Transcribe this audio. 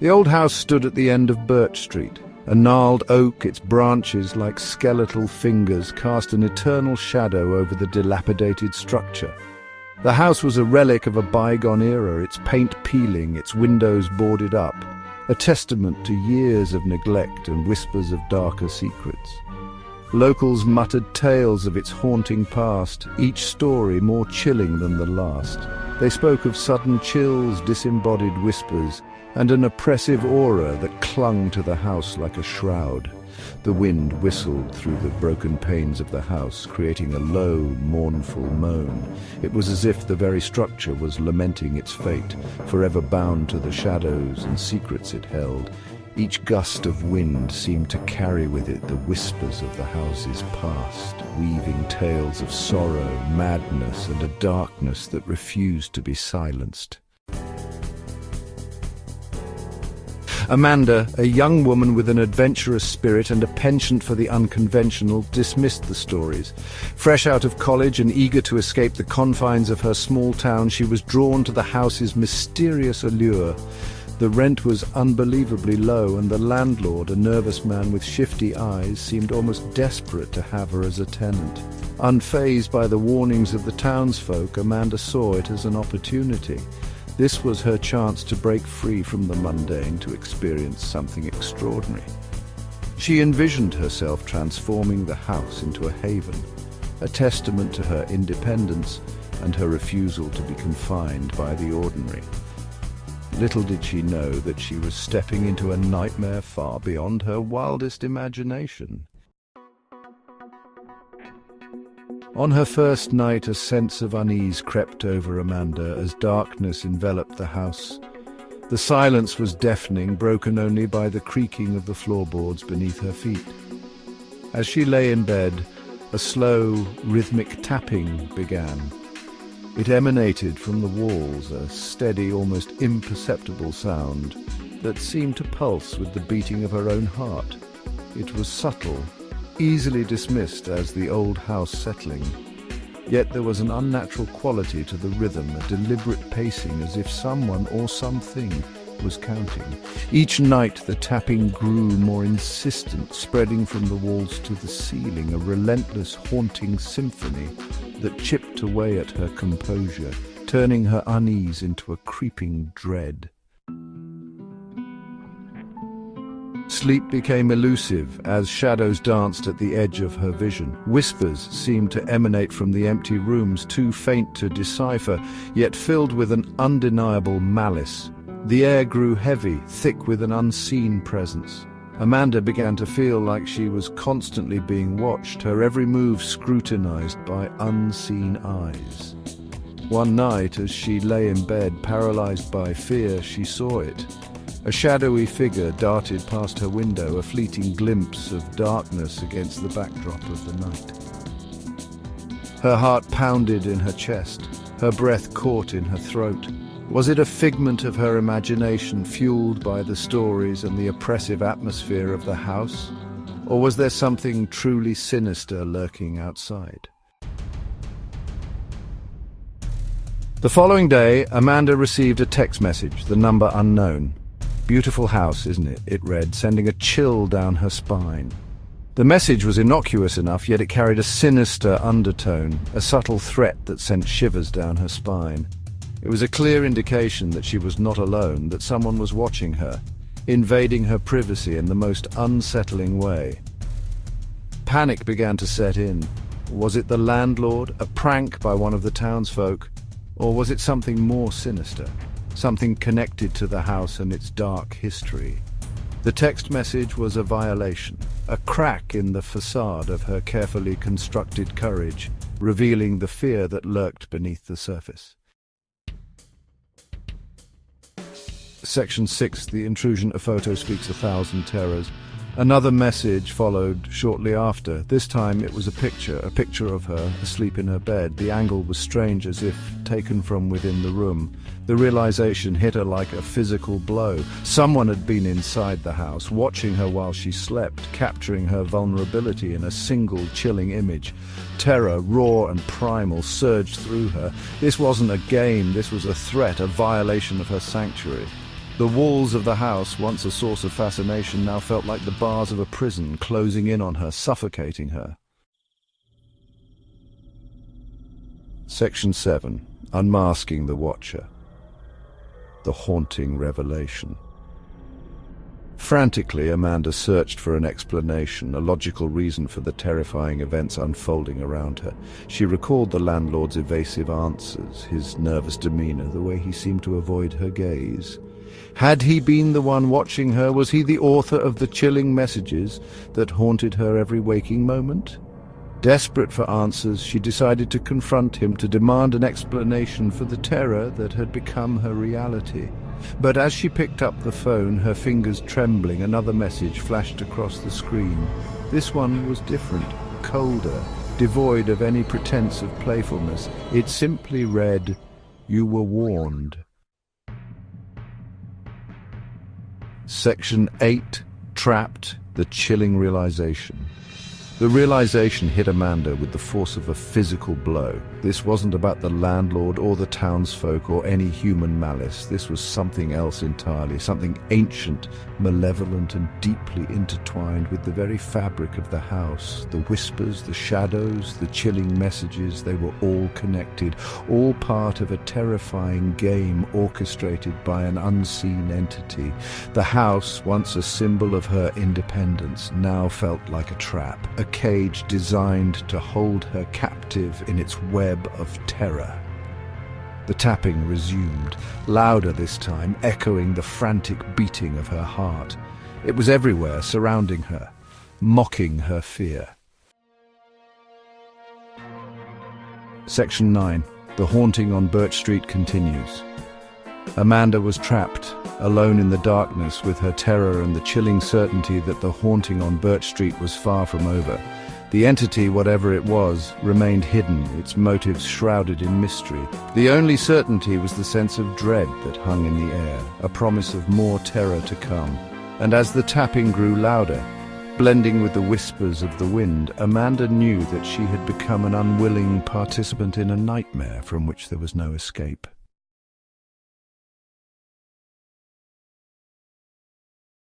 The old house stood at the end of Birch Street. A gnarled oak, its branches like skeletal fingers, cast an eternal shadow over the dilapidated structure. The house was a relic of a bygone era, its paint peeling, its windows boarded up, a testament to years of neglect and whispers of darker secrets. Locals muttered tales of its haunting past, each story more chilling than the last. They spoke of sudden chills, disembodied whispers, and an oppressive aura that clung to the house like a shroud. The wind whistled through the broken panes of the house, creating a low, mournful moan. It was as if the very structure was lamenting its fate, forever bound to the shadows and secrets it held. Each gust of wind seemed to carry with it the whispers of the house's past, weaving tales of sorrow, madness, and a darkness that refused to be silenced. Amanda, a young woman with an adventurous spirit and a penchant for the unconventional, dismissed the stories. Fresh out of college and eager to escape the confines of her small town, she was drawn to the house's mysterious allure. The rent was unbelievably low, and the landlord, a nervous man with shifty eyes, seemed almost desperate to have her as a tenant. Unfazed by the warnings of the townsfolk, Amanda saw it as an opportunity. This was her chance to break free from the mundane, to experience something extraordinary. She envisioned herself transforming the house into a haven, a testament to her independence and her refusal to be confined by the ordinary. Little did she know that she was stepping into a nightmare far beyond her wildest imagination. On her first night, a sense of unease crept over Amanda as darkness enveloped the house. The silence was deafening, broken only by the creaking of the floorboards beneath her feet. As she lay in bed, a slow, rhythmic tapping began. It emanated from the walls, a steady, almost imperceptible sound that seemed to pulse with the beating of her own heart. It was subtle, easily dismissed as the old house settling. Yet there was an unnatural quality to the rhythm, a deliberate pacing, as if someone or something was counting. Each night the tapping grew more insistent, spreading from the walls to the ceiling, a relentless, haunting symphony that chipped away at her composure, turning her unease into a creeping dread. Sleep became elusive as shadows danced at the edge of her vision. Whispers seemed to emanate from the empty rooms, too faint to decipher, yet filled with an undeniable malice. The air grew heavy, thick with an unseen presence. Amanda began to feel like she was constantly being watched, her every move scrutinized by unseen eyes. One night, as she lay in bed, paralyzed by fear, she saw it. A shadowy figure darted past her window, a fleeting glimpse of darkness against the backdrop of the night. Her heart pounded in her chest, her breath caught in her throat. Was it a figment of her imagination, fueled by the stories and the oppressive atmosphere of the house? Or was there something truly sinister lurking outside? The following day, Amanda received a text message, the number unknown. "Beautiful house, isn't it?" it read, sending a chill down her spine. The message was innocuous enough, yet it carried a sinister undertone, a subtle threat that sent shivers down her spine. It was a clear indication that she was not alone, that someone was watching her, invading her privacy in the most unsettling way. Panic began to set in. Was it the landlord, a prank by one of the townsfolk, or was it something more sinister? Something connected to the house and its dark history. The text message was a violation, a crack in the facade of her carefully constructed courage, revealing the fear that lurked beneath the surface. Section 6, the intrusion, a photo speaks 1,000 terrors. Another message followed shortly after. This time it was a picture of her asleep in her bed. The angle was strange, as if taken from within the room. The realization hit her like a physical blow. Someone had been inside the house, watching her while she slept, capturing her vulnerability in a single chilling image. Terror, raw and primal, surged through her. This wasn't a game, this was a threat, a violation of her sanctuary. The walls of the house, once a source of fascination, now felt like the bars of a prison, closing in on her, suffocating her. Section 7. Unmasking the Watcher. The haunting revelation. Frantically, Amanda searched for an explanation, a logical reason for the terrifying events unfolding around her. She recalled the landlord's evasive answers, his nervous demeanor, the way he seemed to avoid her gaze. Had he been the one watching her? Was he the author of the chilling messages that haunted her every waking moment? Desperate for answers, she decided to confront him, to demand an explanation for the terror that had become her reality. But as she picked up the phone, her fingers trembling, another message flashed across the screen. This one was different, colder, devoid of any pretense of playfulness. It simply read, "You were warned." Section 8. Trapped, the chilling realization. The realization hit Amanda with the force of a physical blow. This wasn't about the landlord or the townsfolk or any human malice. This was something else entirely, something ancient, malevolent, and deeply intertwined with the very fabric of the house. The whispers, the shadows, the chilling messages, they were all connected, all part of a terrifying game orchestrated by an unseen entity. The house, once a symbol of her independence, now felt like a trap, a cage designed to hold her captive in its web of terror. The tapping resumed, louder this time, echoing the frantic beating of her heart. It was everywhere, surrounding her, mocking her fear. Section 9. The haunting on Birch Street continues. Amanda was trapped, alone in the darkness, with her terror and the chilling certainty that the haunting on Birch Street was far from over. The entity, whatever it was, remained hidden, its motives shrouded in mystery. The only certainty was the sense of dread that hung in the air, a promise of more terror to come. And as the tapping grew louder, blending with the whispers of the wind, Amanda knew that she had become an unwilling participant in a nightmare from which there was no escape.